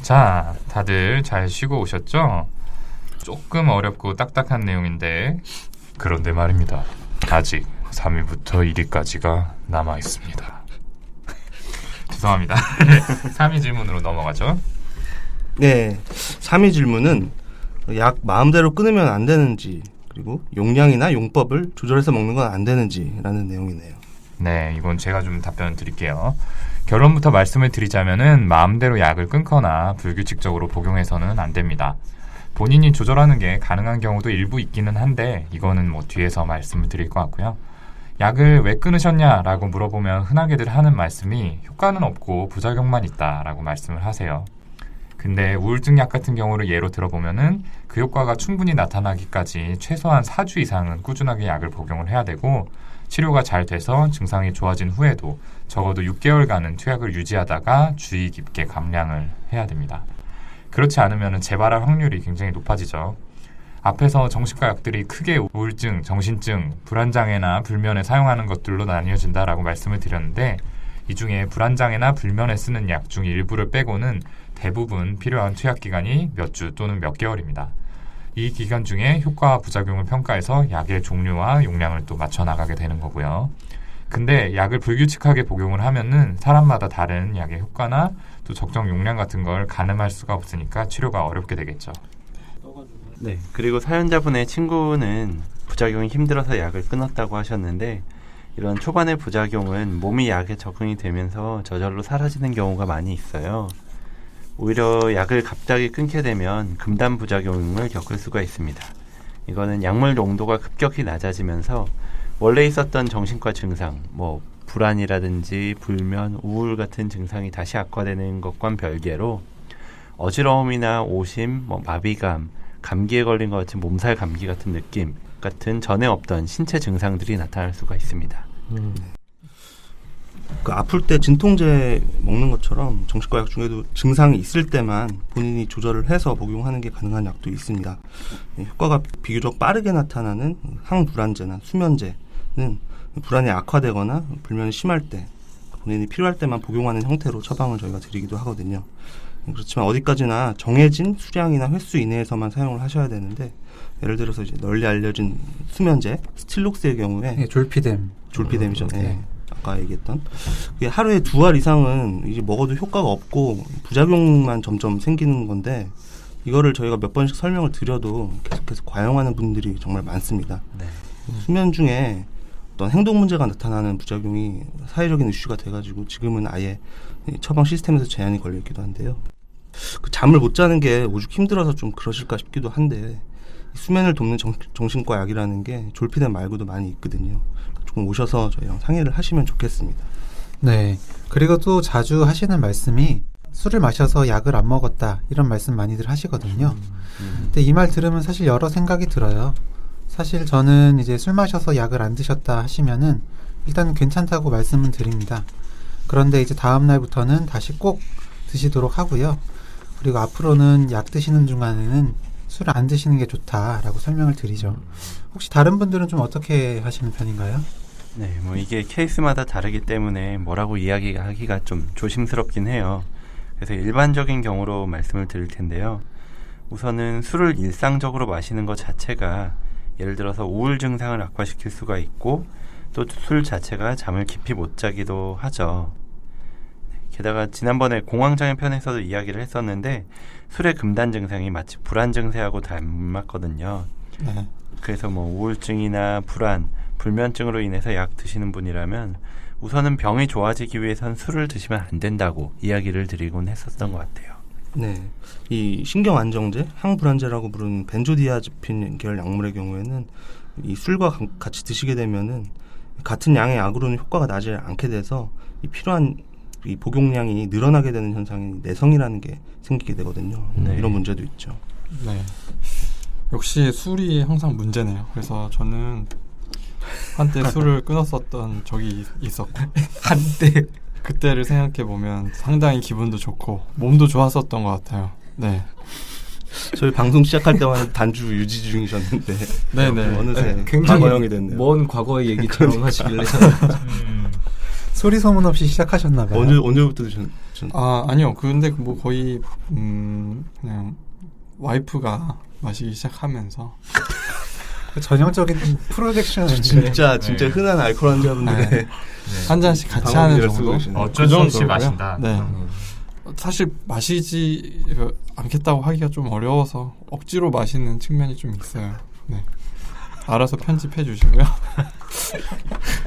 자, 다들 잘 쉬고 오셨죠? 조금 어렵고 딱딱한 내용인데 그런데 말입니다. 아직 3위부터 1위까지가 남아 있습니다. 죄송합니다. 3위 질문으로 넘어가죠. 네, 3위 질문은 약 마음대로 끊으면 안 되는지, 그리고 용량이나 용법을 조절해서 먹는 건 안 되는지라는 내용이네요. 네, 이건 제가 좀 답변 드릴게요. 결론부터 말씀을 드리자면은 마음대로 약을 끊거나 불규칙적으로 복용해서는 안 됩니다. 본인이 조절하는 게 가능한 경우도 일부 있기는 한데 이거는 뭐 뒤에서 말씀을 드릴 것 같고요. 약을 왜 끊으셨냐라고 물어보면 흔하게들 하는 말씀이 효과는 없고 부작용만 있다라고 말씀을 하세요. 근데 우울증 약 같은 경우를 예로 들어보면은 그 효과가 충분히 나타나기까지 최소한 4주 이상은 꾸준하게 약을 복용을 해야 되고 치료가 잘 돼서 증상이 좋아진 후에도 적어도 6개월간은 투약을 유지하다가 주의 깊게 감량을 해야 됩니다. 그렇지 않으면 재발할 확률이 굉장히 높아지죠. 앞에서 정신과 약들이 크게 우울증, 정신증, 불안장애나 불면에 사용하는 것들로 나뉘어진다라고 말씀을 드렸는데 이 중에 불안장애나 불면에 쓰는 약 중 일부를 빼고는 대부분 필요한 투약 기간이 몇 주 또는 몇 개월입니다. 이 기간 중에 효과와 부작용을 평가해서 약의 종류와 용량을 또 맞춰 나가게 되는 거고요. 근데 약을 불규칙하게 복용을 하면은 사람마다 다른 약의 효과나 또 적정 용량 같은 걸 가늠할 수가 없으니까 치료가 어렵게 되겠죠. 네, 그리고 사연자분의 친구는 부작용이 힘들어서 약을 끊었다고 하셨는데 이런 초반의 부작용은 몸이 약에 적응이 되면서 저절로 사라지는 경우가 많이 있어요. 오히려 약을 갑자기 끊게 되면 금단 부작용을 겪을 수가 있습니다. 이거는 약물 농도가 급격히 낮아지면서 원래 있었던 정신과 증상, 불안이라든지 불면, 우울 같은 증상이 다시 악화되는 것과는 별개로 어지러움이나 오심, 마비감, 감기에 걸린 것 같은 몸살 감기 같은 느낌 같은 전에 없던 신체 증상들이 나타날 수가 있습니다. 그 아플 때 진통제 먹는 것처럼 정신과 약 중에도 증상이 있을 때만 본인이 조절을 해서 복용하는 게 가능한 약도 있습니다. 효과가 비교적 빠르게 나타나는 항불안제나 수면제는 불안이 악화되거나 불면이 심할 때 본인이 필요할 때만 복용하는 형태로 처방을 저희가 드리기도 하거든요. 그렇지만 어디까지나 정해진 수량이나 횟수 이내에서만 사용을 하셔야 되는데 예를 들어서 이제 널리 알려진 수면제 스틸록스의 경우에 네, 졸피뎀이죠. 네. 아까 얘기했던 그게 하루에 2알 이상은 이제 먹어도 효과가 없고 부작용만 점점 생기는 건데 이거를 저희가 몇 번씩 설명을 드려도 계속해서 과용하는 분들이 정말 많습니다. 네. 수면 중에 어떤 행동 문제가 나타나는 부작용이 사회적인 이슈가 돼가지고 지금은 아예 처방 시스템에서 제한이 걸려있기도 한데요. 그 잠을 못 자는 게 오죽 힘들어서 좀 그러실까 싶기도 한데 수면을 돕는 정신과 약이라는 게 졸피뎀 말고도 많이 있거든요. 조금 오셔서 저희랑 상의를 하시면 좋겠습니다. 네. 그리고 또 자주 하시는 말씀이 술을 마셔서 약을 안 먹었다 이런 말씀 많이들 하시거든요. 근데 이 말 들으면 사실 여러 생각이 들어요. 사실 저는 이제 술 마셔서 약을 안 드셨다 하시면은 일단 괜찮다고 말씀은 드립니다. 그런데 이제 다음 날부터는 다시 꼭 드시도록 하고요. 그리고 앞으로는 약 드시는 중간에는 술을 안 드시는 게 좋다라고 설명을 드리죠. 혹시 다른 분들은 좀 어떻게 하시는 편인가요? 네, 이게 케이스마다 다르기 때문에 뭐라고 이야기하기가 좀 조심스럽긴 해요. 그래서 일반적인 경우로 말씀을 드릴 텐데요. 우선은 술을 일상적으로 마시는 것 자체가 예를 들어서 우울 증상을 악화시킬 수가 있고 또 술 자체가 잠을 깊이 못 자기도 하죠. 게다가 지난번에 공황장애 편에서도 이야기를 했었는데 술의 금단 증상이 마치 불안 증세하고 닮았거든요. 네. 그래서 우울증이나 불안, 불면증으로 인해서 약 드시는 분이라면 우선은 병이 좋아지기 위해선 술을 드시면 안 된다고 이야기를 드리곤 했었던 것 같아요. 네, 이 신경안정제, 항불안제라고 부르는 벤조디아제핀 계열 약물의 경우에는 이 술과 같이 드시게 되면은 같은 양의 약으로는 효과가 나지 않게 돼서 이 필요한 이 복용량이 늘어나게 되는 현상이 내성이라는 게 생기게 되거든요. 네. 이런 문제도 있죠. 네, 역시 술이 항상 문제네요. 그래서 저는 한때 술을 끊었었던 적이 있었고 한때 그때를 생각해보면 상당히 기분도 좋고 몸도 좋았었던 것 같아요. 네. 저희 방송 시작할 때만 단주 유지 중이셨는데 네네. 어느새 굉장히 과거형이 됐네요. 먼 과거의 얘기처럼 하시길래 소리 소문 없이 시작하셨나 봐요. 언제부터 아니요. 근데 뭐 거의 그냥 와이프가 마시기 시작하면서 전형적인 프로젝션 진짜 흔한 알코올 환자분들의 네. 한 잔씩 같이 하는 정도. 어쩔 수 없이 마신다. 네. 사실 마시지 않겠다고 하기가 좀 어려워서 억지로 마시는 측면이 좀 있어요. 네. 알아서 편집해 주시고요.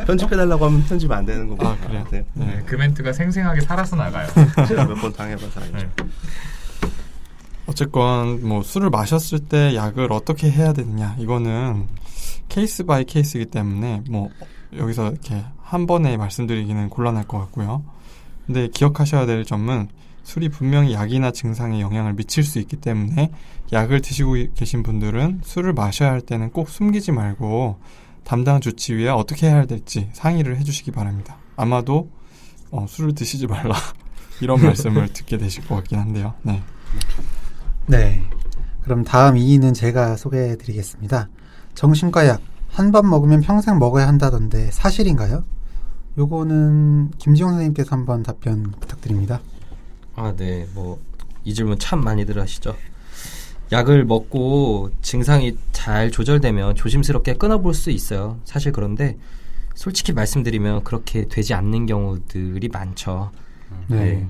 편집해달라고 하면 편집 안 되는 거고. 그래요? 네. 네, 그 멘트가 생생하게 살아서 나가요. 제가 몇 번 당해봐서 알죠. 네. 어쨌건 뭐 술을 마셨을 때 약을 어떻게 해야 되느냐 이거는 케이스 바이 케이스이기 때문에 뭐 여기서 이렇게 한 번에 말씀드리기는 곤란할 것 같고요. 근데 기억하셔야 될 점은 술이 분명히 약이나 증상에 영향을 미칠 수 있기 때문에 약을 드시고 계신 분들은 술을 마셔야 할 때는 꼭 숨기지 말고 담당 주치의와 어떻게 해야 될지 상의를 해주시기 바랍니다. 아마도 술을 드시지 말라 이런 말씀을 듣게 되실 것 같긴 한데요. 네. 네. 그럼 다음 2위는 제가 소개해드리겠습니다. 정신과 약 한 번 먹으면 평생 먹어야 한다던데 사실인가요? 요거는 김지용 선생님께서 한번 답변 부탁드립니다. 네. 이 질문 참 많이들 하시죠. 약을 먹고 증상이 잘 조절되면 조심스럽게 끊어볼 수 있어요. 사실 그런데 솔직히 말씀드리면 그렇게 되지 않는 경우들이 많죠. 네.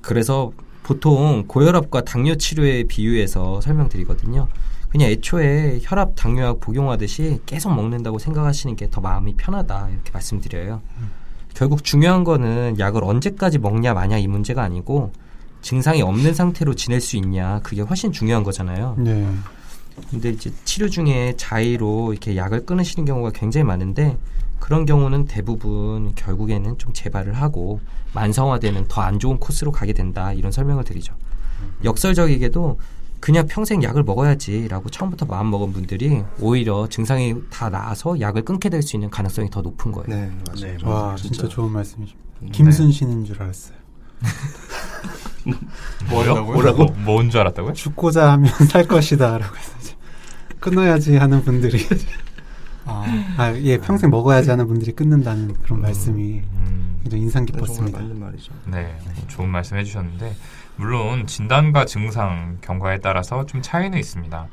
그래서 보통 고혈압과 당뇨 치료에 비유해서 설명드리거든요. 그냥 애초에 혈압 당뇨약 복용하듯이 계속 먹는다고 생각하시는 게 더 마음이 편하다 이렇게 말씀드려요. 결국 중요한 거는 약을 언제까지 먹냐 마냐 이 문제가 아니고 증상이 없는 상태로 지낼 수 있냐 그게 훨씬 중요한 거잖아요. 네. 근데 이제 치료 중에 자의로 이렇게 약을 끊으시는 경우가 굉장히 많은데 그런 경우는 대부분 결국에는 좀 재발을 하고 만성화되는 더 안 좋은 코스로 가게 된다 이런 설명을 드리죠. 역설적이게도 그냥 평생 약을 먹어야지라고 처음부터 마음먹은 분들이 오히려 증상이 다 나아서 약을 끊게 될 수 있는 가능성이 더 높은 거예요. 네, 맞아요. 네, 와, 진짜 좋은 말씀이죠. 김순신인 줄 알았어요. 뭐라고? 뭔 줄 알았다고요? 죽고자 하면 살 것이다 라고 해서 끊어야지 하는 분들이 평생 먹어야지 하는 분들이 끊는다는 그런 말씀이 굉장히 인상 깊었습니다. 맞는 말이죠. 네, 좋은 말씀 해주셨는데 물론 진단과 증상, 경과에 따라서 좀 차이는 있습니다.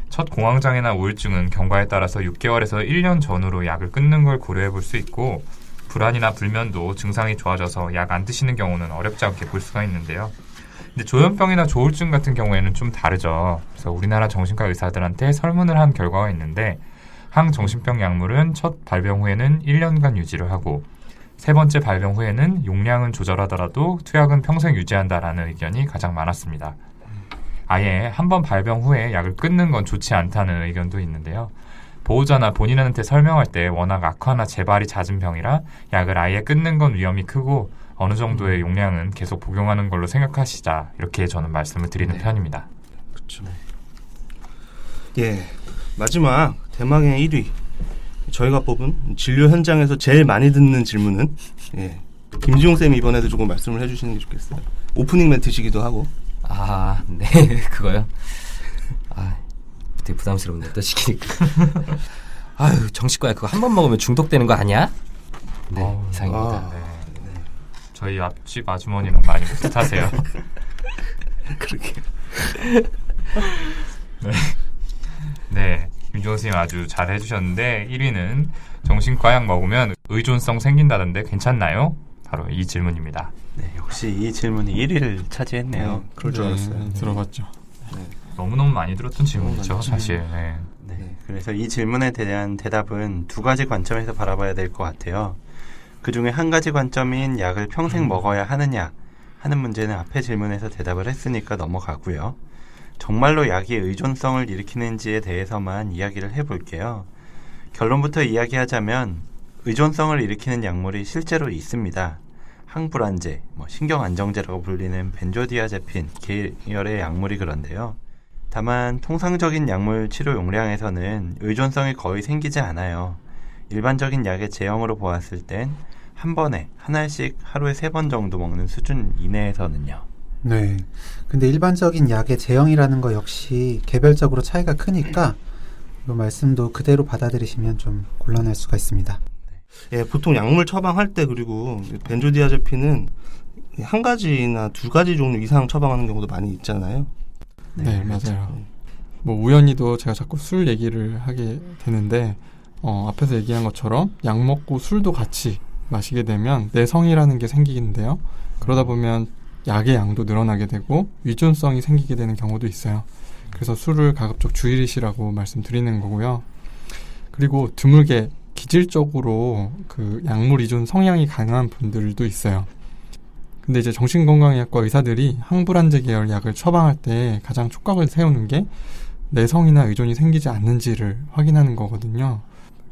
첫 공황장애나 우울증은 경과에 따라서 6개월에서 1년 전후로 약을 끊는 걸 고려해 볼 수 있고 불안이나 불면도 증상이 좋아져서 약 안 드시는 경우는 어렵지 않게 볼 수가 있는데요. 근데 조현병이나 조울증 같은 경우에는 좀 다르죠. 그래서 우리나라 정신과 의사들한테 설문을 한 결과가 있는데 항정신병 약물은 첫 발병 후에는 1년간 유지를 하고 세 번째 발병 후에는 용량은 조절하더라도 투약은 평생 유지한다라는 의견이 가장 많았습니다. 아예 한 번 발병 후에 약을 끊는 건 좋지 않다는 의견도 있는데요. 보호자나 본인한테 설명할 때 워낙 악화나 재발이 잦은 병이라 약을 아예 끊는 건 위험이 크고 어느 정도의 용량은 계속 복용하는 걸로 생각하시자 이렇게 저는 말씀을 드리는 편입니다. 그렇죠. 예, 마지막 대망의 1위 저희가 뽑은 진료 현장에서 제일 많이 듣는 질문은 김지용 쌤이 이번에도 조금 말씀을 해주시는 게 좋겠어요. 오프닝 멘트시기도 하고. 네, 그거요. 되게 부담스럽네 또 시키니까. 정신과야 그거 한 번 먹으면 중독되는 거 아니야? 네, 이상입니다. 네. 저희 앞집 아주머니랑 많이 비슷하세요. 그렇게. 네, 김지용 선생님 아주 잘 해주셨는데 1위는 정신과 약 먹으면 의존성 생긴다던데 괜찮나요? 바로 이 질문입니다. 네, 역시 이 질문이 1위를 차지했네요. 그럴 줄 알았어요. 들어봤죠. 너무너무 많이 들었던 질문이죠, 사실. 네. 네, 그래서 이 질문에 대한 대답은 두 가지 관점에서 바라봐야 될 것 같아요. 그 중에 한 가지 관점인 약을 평생 먹어야 하느냐 하는 문제는 앞의 질문에서 대답을 했으니까 넘어가고요. 정말로 약이 의존성을 일으키는지에 대해서만 이야기를 해볼게요. 결론부터 이야기하자면 의존성을 일으키는 약물이 실제로 있습니다. 항불안제, 신경안정제라고 불리는 벤조디아제핀 계열의 약물이 그런데요. 다만 통상적인 약물 치료 용량에서는 의존성이 거의 생기지 않아요. 일반적인 약의 제형으로 보았을 땐 한 번에 한 알씩 하루에 3번 정도 먹는 수준 이내에서는요. 네. 근데 일반적인 약의 제형이라는 거 역시 개별적으로 차이가 크니까 이 말씀도 그대로 받아들이시면 좀 곤란할 수가 있습니다. 예, 보통 약물 처방할 때 그리고 벤조디아제핀은 한 가지나 두 가지 종류 이상 처방하는 경우도 많이 있잖아요. 네, 맞아요. 뭐 우연히도 제가 자꾸 술 얘기를 하게 되는데 앞에서 얘기한 것처럼 약 먹고 술도 같이 마시게 되면 내성이라는 게 생기는데요. 그러다 보면 약의 양도 늘어나게 되고 위존성이 생기게 되는 경우도 있어요. 그래서 술을 가급적 줄이시라고 말씀드리는 거고요. 그리고 드물게 기질적으로 그 약물依存 성향이 강한 분들도 있어요. 근데 이제 정신건강의학과 의사들이 항불안제 계열 약을 처방할 때 가장 촉각을 세우는 게 내성이나 의존이 생기지 않는지를 확인하는 거거든요.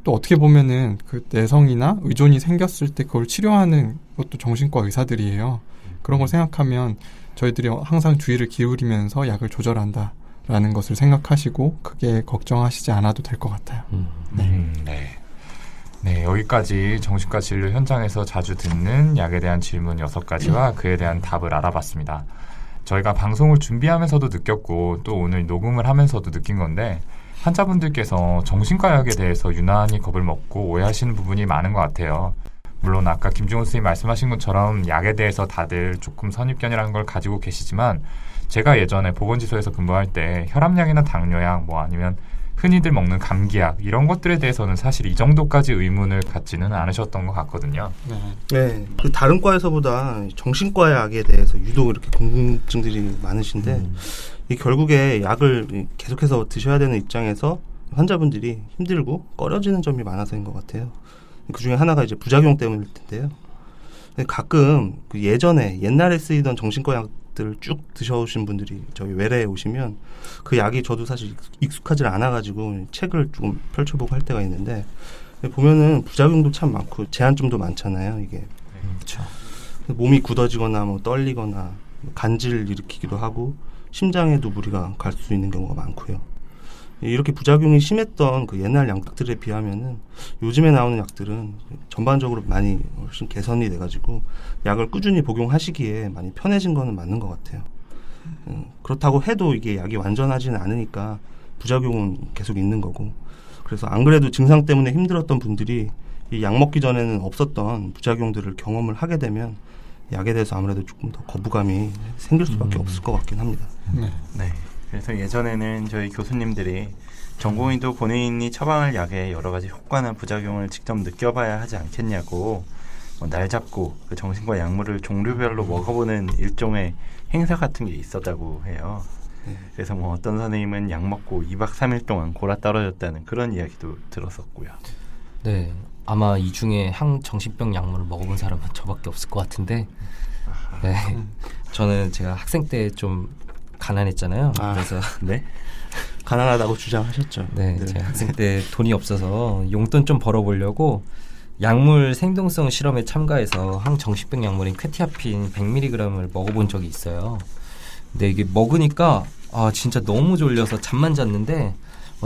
또 어떻게 보면은 그 내성이나 의존이 생겼을 때 그걸 치료하는 것도 정신과 의사들이에요. 그런 걸 생각하면 저희들이 항상 주의를 기울이면서 약을 조절한다라는 것을 생각하시고 크게 걱정하시지 않아도 될 것 같아요. 네. 네, 여기까지 정신과 진료 현장에서 자주 듣는 약에 대한 질문 6가지와 그에 대한 답을 알아봤습니다. 저희가 방송을 준비하면서도 느꼈고 또 오늘 녹음을 하면서도 느낀 건데 환자분들께서 정신과 약에 대해서 유난히 겁을 먹고 오해하시는 부분이 많은 것 같아요. 물론 아까 김중훈 선생님 말씀하신 것처럼 약에 대해서 다들 조금 선입견이라는 걸 가지고 계시지만 제가 예전에 보건지소에서 근무할 때 혈압약이나 당뇨약 뭐 아니면 흔히들 먹는 감기약 이런 것들에 대해서는 사실 이 정도까지 의문을 갖지는 않으셨던 것 같거든요. 네, 그 다른 과에서보다 정신과 약에 대해서 유독 이렇게 궁금증들이 많으신데 이 결국에 약을 계속해서 드셔야 되는 입장에서 환자분들이 힘들고 꺼려지는 점이 많아서인 것 같아요. 그 중에 하나가 이제 부작용 때문일 텐데요. 가끔 그 옛날에 쓰이던 정신과 약들을 쭉 드셔오신 분들이 저희 외래에 오시면 그 약이 저도 사실 익숙하지 않아가지고 책을 조금 펼쳐보고 할 때가 있는데 보면은 부작용도 참 많고 제한점도 많잖아요. 이게 그렇죠. 몸이 굳어지거나 뭐 떨리거나 간질을 일으키기도 하고 심장에도 무리가 갈 수 있는 경우가 많고요. 이렇게 부작용이 심했던 그 옛날 약들에 비하면은 요즘에 나오는 약들은 전반적으로 많이 훨씬 개선이 돼가지고 약을 꾸준히 복용하시기에 많이 편해진 거는 맞는 것 같아요. 그렇다고 해도 이게 약이 완전하지는 않으니까 부작용은 계속 있는 거고 그래서 안 그래도 증상 때문에 힘들었던 분들이 이 약 먹기 전에는 없었던 부작용들을 경험을 하게 되면 약에 대해서 아무래도 조금 더 거부감이 생길 수밖에 없을 것 같긴 합니다. 네. 그래서 예전에는 저희 교수님들이 전공의도 본인이 처방할 약의 여러 가지 효과나 부작용을 직접 느껴봐야 하지 않겠냐고 날 잡고 그 정신과 약물을 종류별로 먹어보는 일종의 행사 같은 게 있었다고 해요. 그래서 뭐 어떤 선생님은 약 먹고 2박 3일 동안 골아 떨어졌다는 그런 이야기도 들었었고요. 네, 아마 이 중에 항정신병 약물을 먹어본 사람은 저밖에 없을 것 같은데 네, 저는 제가 학생 때 좀 가난했잖아요. 그래서 네? 가난하다고 주장하셨죠. 네, 제가 학생 때 돈이 없어서 용돈 좀 벌어보려고 약물 생동성 실험에 참가해서 항정신병 약물인 퀘티아핀 100mg을 먹어본 적이 있어요. 근데 이게 먹으니까 진짜 너무 졸려서 잠만 잤는데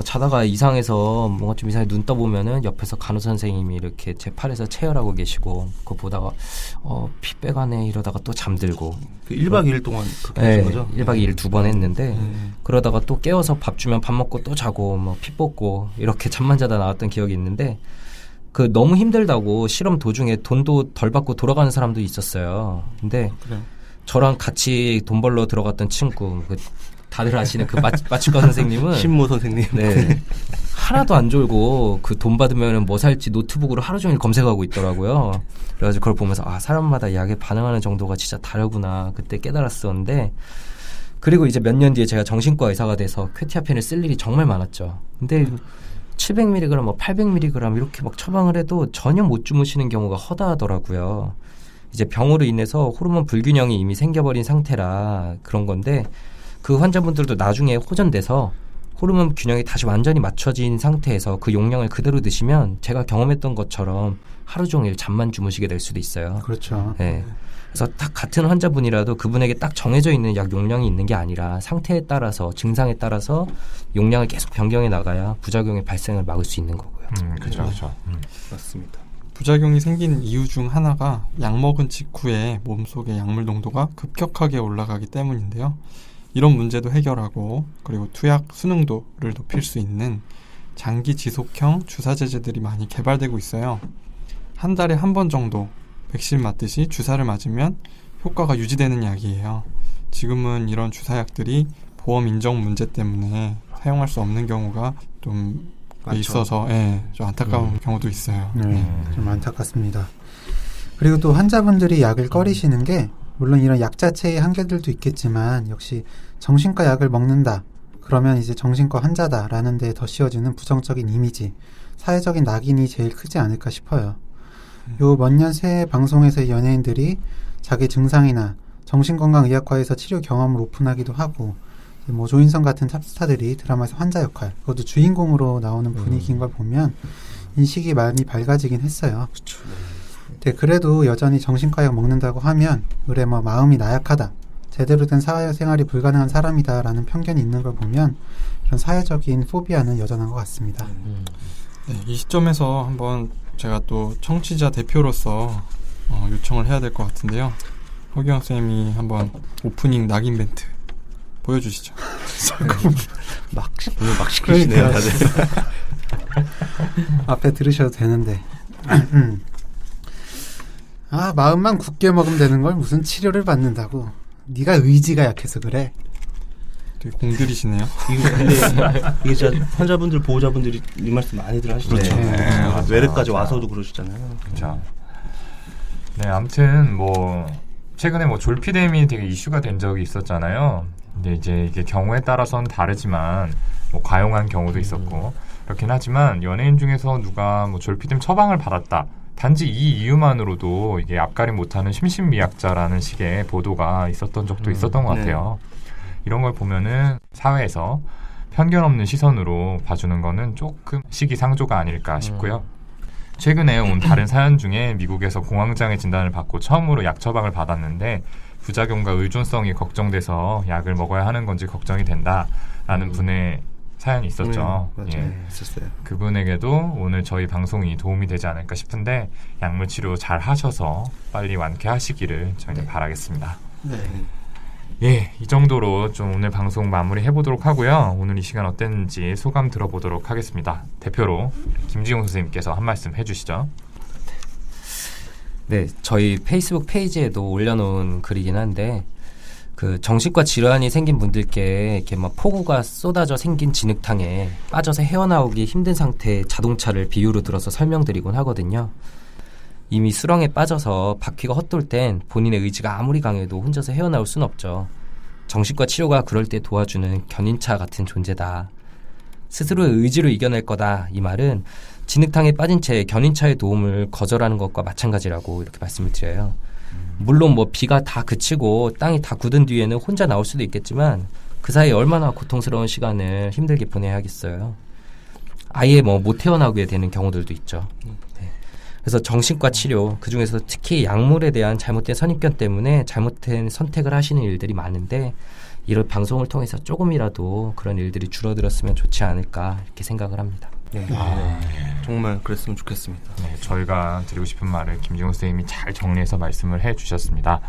자다가 이상해서 뭔가 좀 이상하게 눈 떠보면은 옆에서 간호사 선생님이 이렇게 제 팔에서 체열하고 계시고 그거 보다가 피 빼가네 이러다가 또 잠들고 그 1박 2일 동안 그렇게 하신 거죠? 1박 2일 2번 했는데 그러다가 또 깨워서 밥 주면 밥 먹고 또 자고 뭐 피 뽑고 이렇게 잠만 자다 나왔던 기억이 있는데 그 너무 힘들다고 실험 도중에 돈도 덜 받고 돌아가는 사람도 있었어요. 근데 저랑 같이 돈 벌러 들어갔던 친구 다들 아시는 그 마취과 선생님은 신모 선생님. 네. 하나도 안 졸고 그 돈 받으면 뭐 살지 노트북으로 하루 종일 검색하고 있더라고요. 그래가지고 그걸 보면서 사람마다 약에 반응하는 정도가 진짜 다르구나 그때 깨달았었는데 그리고 이제 몇 년 뒤에 제가 정신과 의사가 돼서 퀘티아펜을 쓸 일이 정말 많았죠. 근데 700mg, 뭐 800mg 이렇게 막 처방을 해도 전혀 못 주무시는 경우가 허다하더라고요. 이제 병으로 인해서 호르몬 불균형이 이미 생겨버린 상태라 그런 건데 그 환자분들도 나중에 호전돼서 호르몬 균형이 다시 완전히 맞춰진 상태에서 그 용량을 그대로 드시면 제가 경험했던 것처럼 하루 종일 잠만 주무시게 될 수도 있어요. 그렇죠. 네. 그래서 딱 같은 환자분이라도 그분에게 딱 정해져 있는 약 용량이 있는 게 아니라 상태에 따라서 증상에 따라서 용량을 계속 변경해 나가야 부작용의 발생을 막을 수 있는 거고요. 그렇죠. 맞습니다. 부작용이 생긴 이유 중 하나가 약 먹은 직후에 몸속의 약물 농도가 급격하게 올라가기 때문인데요. 이런 문제도 해결하고 그리고 투약 순응도를 높일 수 있는 장기 지속형 주사제제들이 많이 개발되고 있어요. 한 달에 한 번 정도 백신 맞듯이 주사를 맞으면 효과가 유지되는 약이에요. 지금은 이런 주사약들이 보험 인정 문제 때문에 사용할 수 없는 경우가 좀 맞죠. 있어서 좀 안타까운 경우도 있어요. 네, 좀 안타깝습니다. 그리고 또 환자분들이 약을 꺼리시는 게 물론 이런 약 자체의 한계들도 있겠지만 역시 정신과 약을 먹는다. 그러면 이제 정신과 환자다라는 데 더 씌워지는 부정적인 이미지, 사회적인 낙인이 제일 크지 않을까 싶어요. 요 몇 년 새 방송에서 연예인들이 자기 증상이나 정신건강의학과에서 치료 경험을 오픈하기도 하고 뭐 조인성 같은 탑스타들이 드라마에서 환자 역할, 그것도 주인공으로 나오는 분위기인 걸 보면 인식이 많이 밝아지긴 했어요. 네, 그래도 여전히 정신과 약 먹는다고 하면 그래 뭐 마음이 나약하다, 제대로 된 사회생활이 불가능한 사람이다라는 편견이 있는 걸 보면 이런 사회적인 포비아는 여전한 것 같습니다. 네, 이 시점에서 한번 제가 또 청취자 대표로서 요청을 해야 될 것 같은데요. 허기영 쌤이 한번 오프닝 낙인 멘트 보여주시죠. 오늘 막 시키시네요, 다들. 앞에 들으셔도 되는데 마음만 굳게 먹으면 되는 걸 무슨 치료를 받는다고. 네가 의지가 약해서 그래. 되게 공들이시네요. 이게 진짜 환자분들, 보호자분들이 이 말씀 많이들 하시죠. 그렇죠. 외래까지 와서도 그러시잖아요. 그렇죠. 네, 아무튼 뭐 최근에 뭐 졸피뎀이 되게 이슈가 된 적이 있었잖아요. 근데 이제 이게 경우에 따라서는 다르지만 뭐 과용한 경우도 있었고 그렇긴 하지만 연예인 중에서 누가 뭐 졸피뎀 처방을 받았다. 단지 이 이유만으로도 이게 앞가림 못하는 심신미약자라는 식의 보도가 있었던 적도 있었던 것 같아요. 이런 걸 보면은 사회에서 편견 없는 시선으로 봐주는 거는 조금 시기상조가 아닐까 싶고요. 최근에 온 다른 사연 중에 미국에서 공황장애 진단을 받고 처음으로 약 처방을 받았는데 부작용과 의존성이 걱정돼서 약을 먹어야 하는 건지 걱정이 된다라는 분의 사연이 있었죠. 맞아요. 있었어요. 그분에게도 오늘 저희 방송이 도움이 되지 않을까 싶은데 약물 치료 잘 하셔서 빨리 완쾌하시기를 저희는 바라겠습니다. 예, 이 정도로 좀 오늘 방송 마무리 해보도록 하고요. 오늘 이 시간 어땠는지 소감 들어보도록 하겠습니다. 대표로 김지용 선생님께서 한 말씀 해주시죠. 네, 저희 페이스북 페이지에도 올려놓은 글이긴 한데 그 정신과 질환이 생긴 분들께 이렇게 막 폭우가 쏟아져 생긴 진흙탕에 빠져서 헤어나오기 힘든 상태의 자동차를 비유로 들어서 설명드리곤 하거든요. 이미 수렁에 빠져서 바퀴가 헛돌 땐 본인의 의지가 아무리 강해도 혼자서 헤어나올 순 없죠. 정신과 치료가 그럴 때 도와주는 견인차 같은 존재다. 스스로의 의지로 이겨낼 거다. 이 말은 진흙탕에 빠진 채 견인차의 도움을 거절하는 것과 마찬가지라고 이렇게 말씀을 드려요. 물론 뭐 비가 다 그치고 땅이 다 굳은 뒤에는 혼자 나올 수도 있겠지만 그 사이에 얼마나 고통스러운 시간을 힘들게 보내야겠어요. 아예 뭐 못 태어나게 되는 경우들도 있죠. 네. 그래서 정신과 치료, 그중에서 특히 약물에 대한 잘못된 선입견 때문에 잘못된 선택을 하시는 일들이 많은데 이런 방송을 통해서 조금이라도 그런 일들이 줄어들었으면 좋지 않을까 이렇게 생각을 합니다. 정말 그랬으면 좋겠습니다. 네, 저희가 드리고 싶은 말을 김지용 선생님이 잘 정리해서 말씀을 해주셨습니다.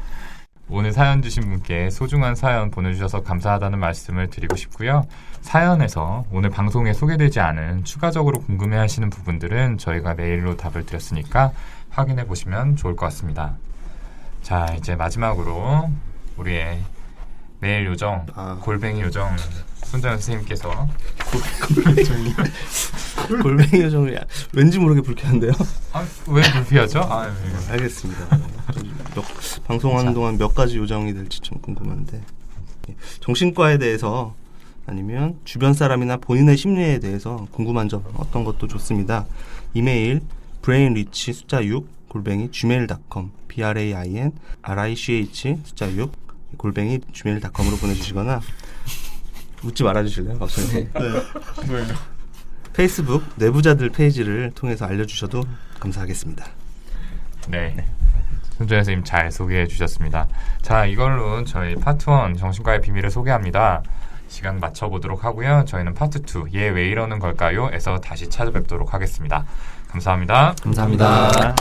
오늘 사연 주신 분께 소중한 사연 보내주셔서 감사하다는 말씀을 드리고 싶고요. 사연에서 오늘 방송에 소개되지 않은 추가적으로 궁금해하시는 부분들은 저희가 메일로 답을 드렸으니까 확인해 보시면 좋을 것 같습니다. 자, 이제 마지막으로 우리의 메일 요정, 골뱅이 요정 손정현 선생님께서 골뱅이 요정이 왠지 모르게 불쾌한데요. 왜 불피하죠? 알겠습니다. 방송하는 동안 몇 가지 요정이 될지 좀 궁금한데, 정신과에 대해서 아니면 주변 사람이나 본인의 심리에 대해서 궁금한 점 어떤 것도 좋습니다. 이메일 brainrich 숫자 6 골뱅이 gmail.com brainrich 숫자 6 골뱅이 gmail.com으로 보내주시거나 웃지 말아주실래요? 갑자기. 페이스북 내부자들 페이지를 통해서 알려주셔도 감사하겠습니다. 네. 손정현 선생님 잘 소개해 주셨습니다. 자, 이걸로 저희 파트 1 정신과의 비밀을 소개합니다. 시간 맞춰보도록 하고요. 저희는 파트 2 얘 왜 이러는 걸까요? 에서 다시 찾아뵙도록 하겠습니다. 감사합니다. 감사합니다.